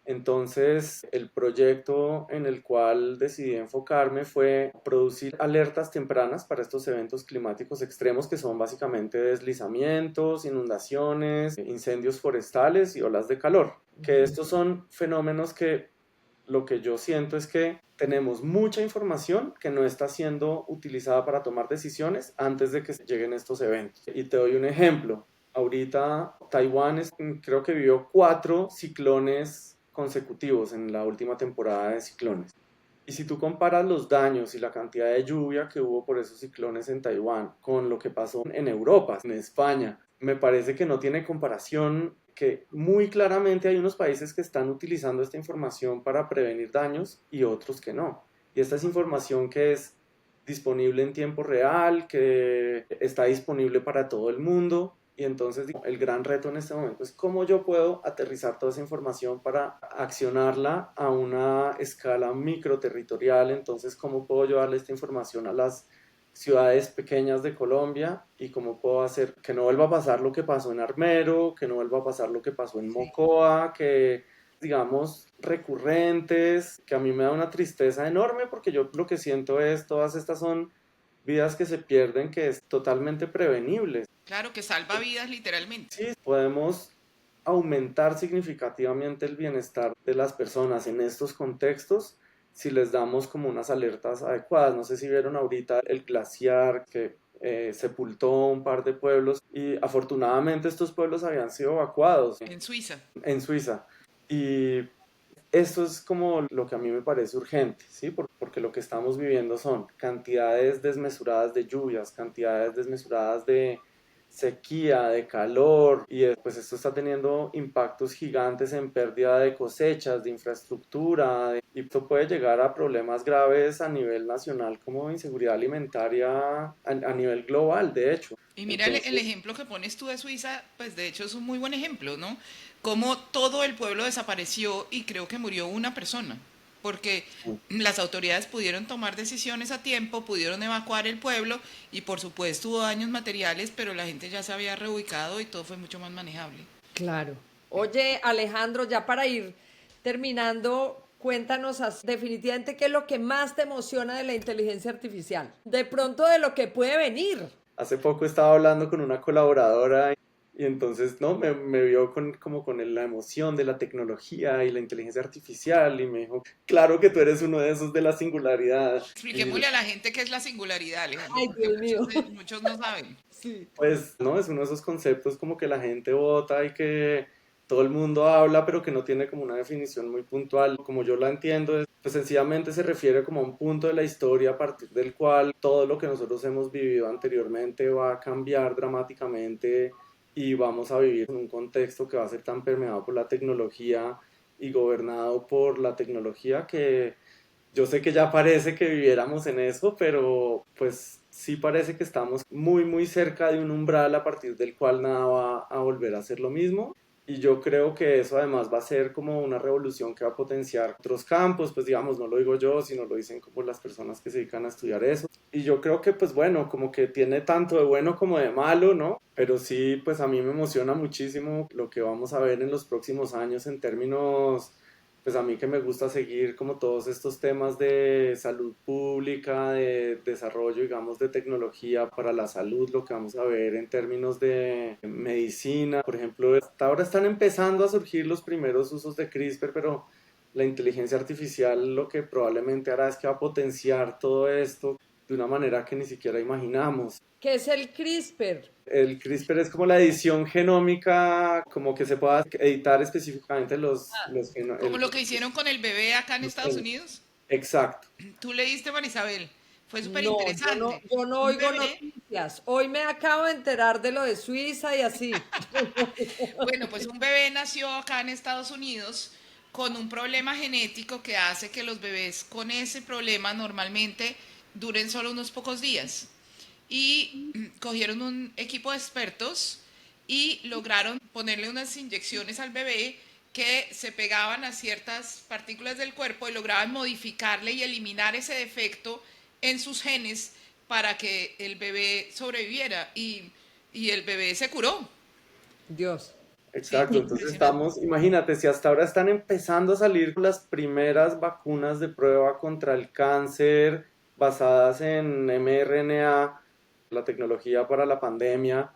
Entonces, el proyecto en el cual decidí enfocarme fue producir alertas tempranas para estos eventos climáticos extremos, que son básicamente deslizamientos, inundaciones, incendios forestales y olas de calor. Que estos son fenómenos que lo que yo siento es que tenemos mucha información que no está siendo utilizada para tomar decisiones antes de que lleguen estos eventos. Y te doy un ejemplo. Ahorita Taiwán creo que vivió 4 ciclones consecutivos en la última temporada de ciclones. Y si tú comparas los daños y la cantidad de lluvia que hubo por esos ciclones en Taiwán con lo que pasó en Europa, en España, me parece que no tiene comparación, que muy claramente hay unos países que están utilizando esta información para prevenir daños y otros que no. Y esta es información que es disponible en tiempo real, que está disponible para todo el mundo. Y entonces el gran reto en este momento es cómo yo puedo aterrizar toda esa información para accionarla a una escala microterritorial. Entonces, cómo puedo yo darle esta información a las ciudades pequeñas de Colombia y cómo puedo hacer que no vuelva a pasar lo que pasó en Armero, que no vuelva a pasar lo que pasó en Sí. Mocoa, que digamos recurrentes, que a mí me da una tristeza enorme porque yo lo que siento es todas estas son vidas que se pierden, que es totalmente prevenible. Claro que salva vidas literalmente. Sí, podemos aumentar significativamente el bienestar de las personas en estos contextos si les damos como unas alertas adecuadas. No sé si vieron ahorita el glaciar que sepultó un par de pueblos y afortunadamente estos pueblos habían sido evacuados En Suiza. en Suiza. Y esto es como lo que a mí me parece urgente, ¿sí? Porque lo que estamos viviendo son cantidades desmesuradas de lluvias, cantidades desmesuradas de sequía, de calor, y pues esto está teniendo impactos gigantes en pérdida de cosechas, de infraestructura, y esto puede llegar a problemas graves a nivel nacional como inseguridad alimentaria a nivel global, de hecho. Y mira el Entonces, ejemplo que pones tú de Suiza, pues de hecho es un muy buen ejemplo, ¿no? Cómo todo el pueblo desapareció y creo que murió una persona, porque las autoridades pudieron tomar decisiones a tiempo, pudieron evacuar el pueblo y por supuesto hubo daños materiales, pero la gente ya se había reubicado y todo fue mucho más manejable. Claro. Oye, Alejandro, ya para ir terminando, cuéntanos definitivamente qué es lo que más te emociona de la inteligencia artificial. De pronto de lo que puede venir. hace poco estaba hablando con una colaboradora y entonces no me vio como con la emoción de la tecnología y la inteligencia artificial y me dijo, claro que tú eres uno de esos de la singularidad. Y Expliquémosle a la gente qué es la singularidad, Alejandro, Ay, porque Dios mío. muchos no saben. Sí. pues no, es uno de esos conceptos como que la gente vota y que todo el mundo habla, pero que no tiene como una definición muy puntual. Como yo la entiendo, pues sencillamente se refiere como a un punto de la historia a partir del cual todo lo que nosotros hemos vivido anteriormente va a cambiar dramáticamente y vamos a vivir en un contexto que va a ser tan permeado por la tecnología y gobernado por la tecnología que yo sé que ya parece que viviéramos en eso, pero pues sí parece que estamos muy muy cerca de un umbral a partir del cual nada va a volver a ser lo mismo. Y yo creo que eso además va a ser como una revolución que va a potenciar otros campos, pues digamos, no lo digo yo, sino lo dicen como las personas que se dedican a estudiar eso. Y yo creo que pues bueno, como que tiene tanto de bueno como de malo, ¿no? Pero sí, pues a mí me emociona muchísimo lo que vamos a ver en los próximos años en términos, pues a mí que me gusta seguir como todos estos temas de salud pública, de desarrollo, digamos, de tecnología para la salud, lo que vamos a ver en términos de medicina. Por ejemplo, hasta ahora están empezando a surgir los primeros usos de CRISPR, pero la inteligencia artificial lo que probablemente hará es que va a potenciar todo esto de una manera que ni siquiera imaginamos. ¿Qué es el CRISPR? El CRISPR es como la edición genómica, como que se pueda editar específicamente los Como lo que hicieron con el bebé acá en Estados Unidos. exacto. Tú leíste, Marisabel. Fue súper No, interesante. yo no Un oigo bebé. noticias. Hoy me acabo de enterar de lo de Suiza y así. Bueno, pues un bebé nació acá en Estados Unidos con un problema genético que hace que los bebés con ese problema normalmente duren solo unos pocos días. Y cogieron un equipo de expertos y lograron ponerle unas inyecciones al bebé que se pegaban a ciertas partículas del cuerpo y lograban modificarle y eliminar ese defecto en sus genes para que el bebé sobreviviera y el bebé se curó. Dios. Sí, Exacto, entonces impresionante. estamos, imagínate, si hasta ahora están empezando a salir las primeras vacunas de prueba contra el cáncer basadas en mRNA, la tecnología para la pandemia,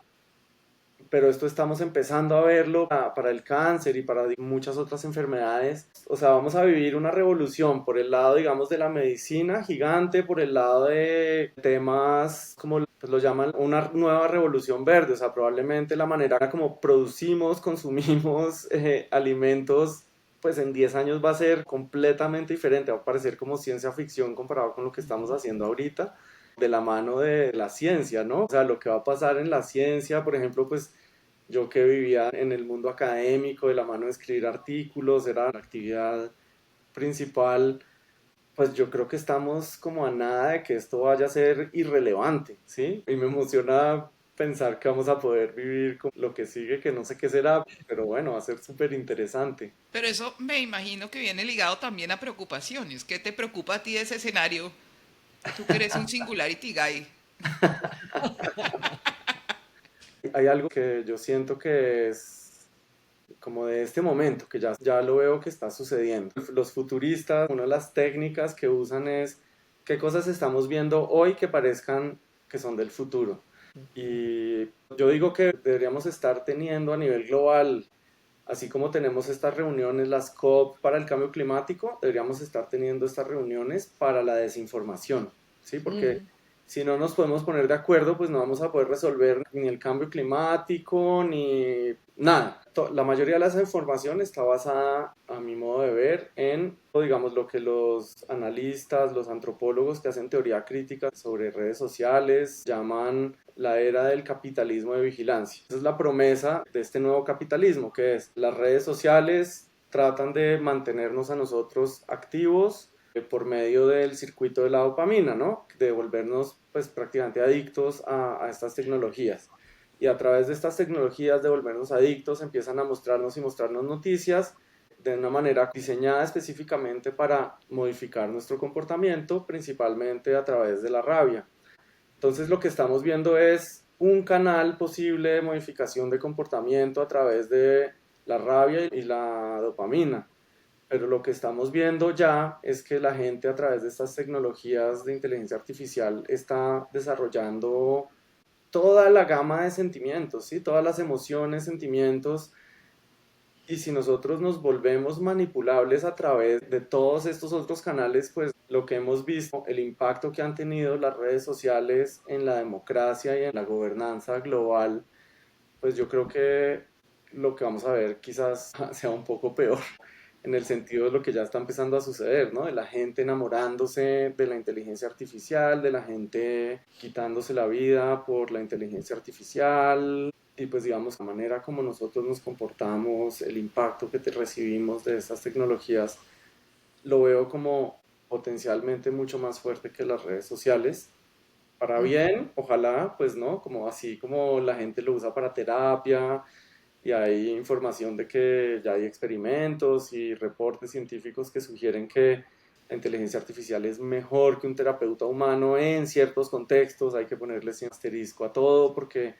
pero esto estamos empezando a verlo para el cáncer y para muchas otras enfermedades. O sea, vamos a vivir una revolución por el lado, digamos, de la medicina gigante, por el lado de temas como pues, lo llaman una nueva revolución verde. O sea, probablemente la manera como producimos, consumimos alimentos, pues en 10 años va a ser completamente diferente. Va a parecer como ciencia ficción comparado con lo que estamos haciendo ahorita de la mano de la ciencia, ¿no? O sea, lo que va a pasar en la ciencia, por ejemplo, pues yo que vivía en el mundo académico, de la mano de escribir artículos, era la actividad principal, pues yo creo que estamos como a nada de que esto vaya a ser irrelevante, ¿sí? Y me emociona pensar que vamos a poder vivir con lo que sigue, que no sé qué será, pero bueno, va a ser súper interesante. Pero eso me imagino que viene ligado también a preocupaciones. ¿Qué te preocupa a ti de ese escenario? Tú que eres un singularity guy. Hay algo que yo siento que es como de este momento, que ya lo veo que está sucediendo. Los futuristas, una de las técnicas que usan es qué cosas estamos viendo hoy que parezcan que son del futuro. Y yo digo que deberíamos estar teniendo a nivel global, así como tenemos estas reuniones, las COP para el cambio climático, deberíamos estar teniendo estas reuniones para la desinformación, ¿sí? Porque si no nos podemos poner de acuerdo, pues no vamos a poder resolver ni el cambio climático, ni nada. La mayoría de la información está basada, a mi modo de ver, en, digamos, lo que los analistas, los antropólogos que hacen teoría crítica sobre redes sociales llaman la era del capitalismo de vigilancia. Esa es la promesa de este nuevo capitalismo, que es las redes sociales tratan de mantenernos a nosotros activos por medio del circuito de la dopamina, ¿no? De volvernos pues prácticamente adictos a estas tecnologías. Y a través de estas tecnologías de volvernos adictos empiezan a mostrarnos y mostrarnos noticias de una manera diseñada específicamente para modificar nuestro comportamiento, principalmente a través de la rabia. Entonces lo que estamos viendo es un canal posible de modificación de comportamiento a través de la rabia y la dopamina. Pero lo que estamos viendo ya es que la gente a través de estas tecnologías de inteligencia artificial está desarrollando toda la gama de sentimientos, ¿sí? Todas las emociones, sentimientos. Y si nosotros nos volvemos manipulables a través de todos estos otros canales, pues lo que hemos visto, el impacto que han tenido las redes sociales en la democracia y en la gobernanza global, pues yo creo que lo que vamos a ver quizás sea un poco peor. en el sentido de lo que ya está empezando a suceder, ¿no? De la gente enamorándose de la inteligencia artificial, de la gente quitándose la vida por la inteligencia artificial, y pues digamos la manera como nosotros nos comportamos, el impacto que recibimos de estas tecnologías, lo veo como potencialmente mucho más fuerte que las redes sociales. Para bien, ojalá, pues no, como así como la gente lo usa para terapia y hay información de que ya hay experimentos y reportes científicos que sugieren que la inteligencia artificial es mejor que un terapeuta humano en ciertos contextos, hay que ponerle ese asterisco a todo porque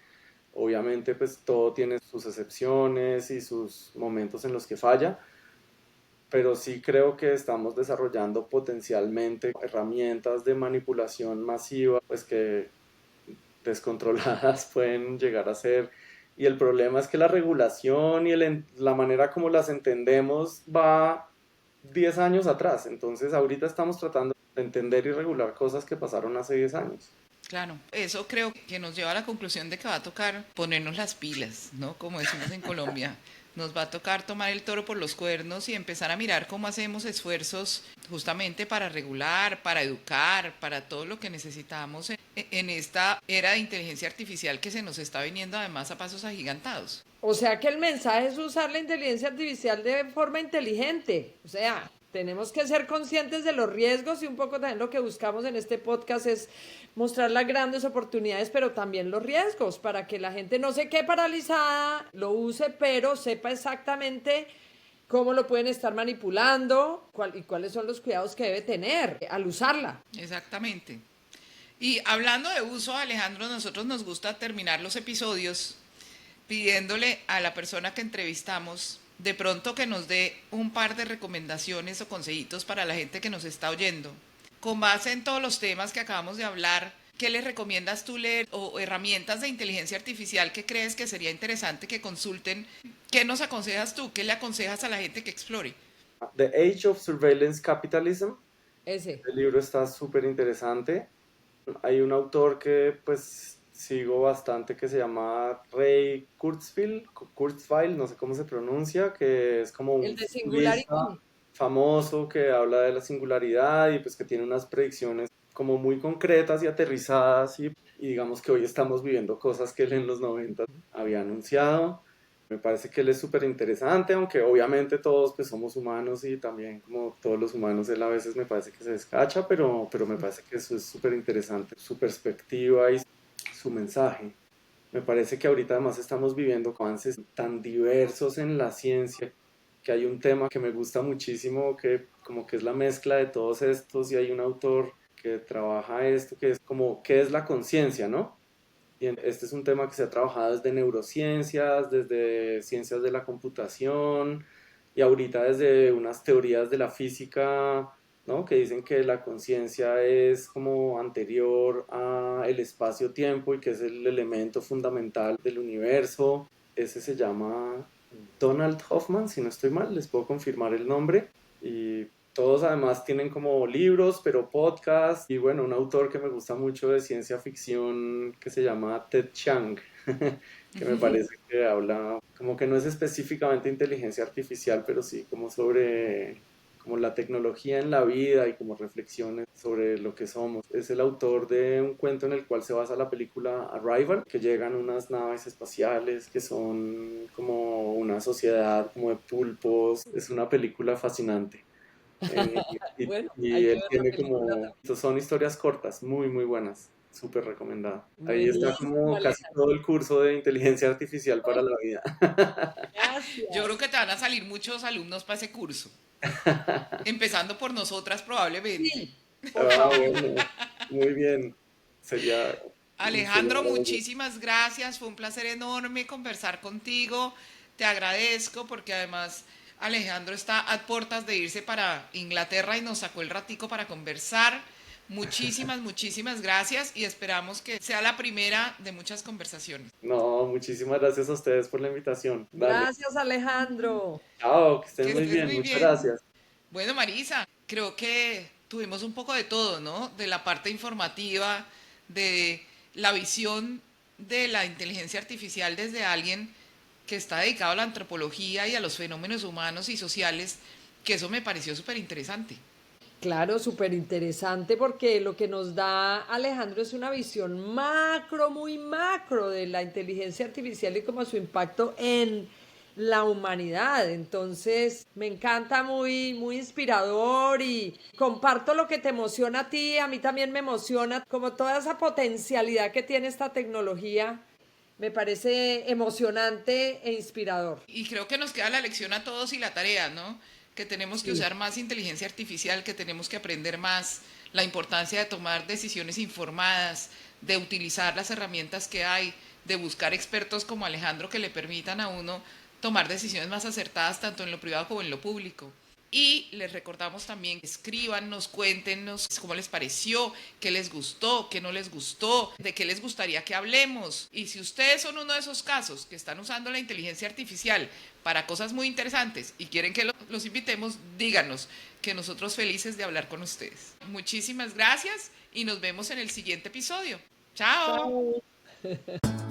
obviamente pues todo tiene sus excepciones y sus momentos en los que falla, pero sí creo que estamos desarrollando potencialmente herramientas de manipulación masiva, pues que descontroladas pueden llegar a ser. Y el problema es que la regulación y la manera como las entendemos va 10 años atrás. Entonces ahorita estamos tratando de entender y regular cosas que pasaron hace 10 años. Claro, eso creo que nos lleva a la conclusión de que va a tocar ponernos las pilas, ¿no? Como decimos en Colombia, nos va a tocar tomar el toro por los cuernos y empezar a mirar cómo hacemos esfuerzos justamente para regular, para educar, para todo lo que necesitamos en esta era de inteligencia artificial que se nos está viniendo además a pasos agigantados. O sea que el mensaje es usar la inteligencia artificial de forma inteligente. O sea, tenemos que ser conscientes de los riesgos y un poco también lo que buscamos en este podcast es mostrar las grandes oportunidades, pero también los riesgos para que la gente no se quede paralizada, lo use, pero sepa exactamente cómo lo pueden estar manipulando y cuáles son los cuidados que debe tener al usarla. Exactamente. Y hablando de uso, Alejandro, nosotros nos gusta terminar los episodios pidiéndole a la persona que entrevistamos de pronto que nos dé un par de recomendaciones o consejitos para la gente que nos está oyendo. Con base en todos los temas que acabamos de hablar, ¿qué les recomiendas tú leer o herramientas de inteligencia artificial que crees que sería interesante que consulten? ¿Qué nos aconsejas tú? ¿Qué le aconsejas a la gente que explore? The Age of Surveillance Capitalism. Ese. El libro está súper interesante. Hay un autor que pues sigo bastante que se llama Ray Kurzweil, no sé cómo se pronuncia, que es como El un de futurista Singularity. famoso que habla de la singularidad y pues que tiene unas predicciones como muy concretas y aterrizadas y digamos que hoy estamos viviendo cosas que él en los 90 había anunciado. Me parece que él es súper interesante, aunque obviamente todos pues somos humanos y también como todos los humanos él a veces me parece que se descacha, pero me parece que eso es súper interesante, su perspectiva y su mensaje. Me parece que ahorita además estamos viviendo avances tan diversos en la ciencia que hay un tema que me gusta muchísimo que como que es la mezcla de todos estos y hay un autor que trabaja esto que es como qué es la conciencia, ¿no? Y este es un tema que se ha trabajado desde neurociencias, desde ciencias de la computación y ahorita desde unas teorías de la física, ¿no? Que dicen que la conciencia es como anterior al espacio-tiempo y que es el elemento fundamental del universo. Ese se llama Donald Hoffman, si no estoy mal, les puedo confirmar el nombre. Y todos además tienen como libros, pero podcast. Y bueno, un autor que me gusta mucho de ciencia ficción que se llama Ted Chiang, que me parece que habla como que no es específicamente inteligencia artificial, pero sí como sobre como la tecnología en la vida y como reflexiones sobre lo que somos. Es el autor de un cuento en el cual se basa la película Arrival, que llegan unas naves espaciales que son como una sociedad como de pulpos. Es una película fascinante. Bueno, Y hay que él ver la tiene película como, son historias cortas, muy, muy buenas, súper recomendada. Ahí también. está Buenísimo, como casi Alejandro. todo el curso de inteligencia artificial para la vida. Yo creo Gracias. que te van a salir muchos alumnos para ese curso, empezando por nosotras probablemente. Sí, por Ah, favor. bueno, muy bien. Sería Alejandro, maravilloso. muchísimas gracias. Fue un placer enorme conversar contigo. Te agradezco porque además Alejandro está a puertas de irse para Inglaterra y nos sacó el ratico para conversar. Muchísimas, muchísimas gracias y esperamos que sea la primera de muchas conversaciones. No, muchísimas gracias a ustedes por la invitación. Dale. Gracias, Alejandro. Chao, que estén Que muy estés bien. muy Muchas bien. gracias. Bueno, Marisa, creo que tuvimos un poco de todo, ¿no? De la parte informativa, de la visión de la inteligencia artificial desde alguien que está dedicado a la antropología y a los fenómenos humanos y sociales que eso me pareció súper interesante. Claro, súper interesante porque lo que nos da Alejandro es una visión macro, muy macro de la inteligencia artificial y como su impacto en la humanidad. Entonces, me encanta, muy inspirador y comparto lo que te emociona a ti, a mí también me emociona, como toda esa potencialidad que tiene esta tecnología. Me parece emocionante e inspirador. Y creo que nos queda la lección a todos y la tarea, ¿no? Que tenemos que Sí. usar más inteligencia artificial, que tenemos que aprender más, la importancia de tomar decisiones informadas, de utilizar las herramientas que hay, de buscar expertos como Alejandro que le permitan a uno tomar decisiones más acertadas tanto en lo privado como en lo público. Y les recordamos también que escríbanos, cuéntenos cómo les pareció, qué les gustó, qué no les gustó, de qué les gustaría que hablemos. Y si ustedes son uno de esos casos que están usando la inteligencia artificial para cosas muy interesantes y quieren que los invitemos, díganos, que nosotros felices de hablar con ustedes. Muchísimas gracias y nos vemos en el siguiente episodio. Chao. Chao.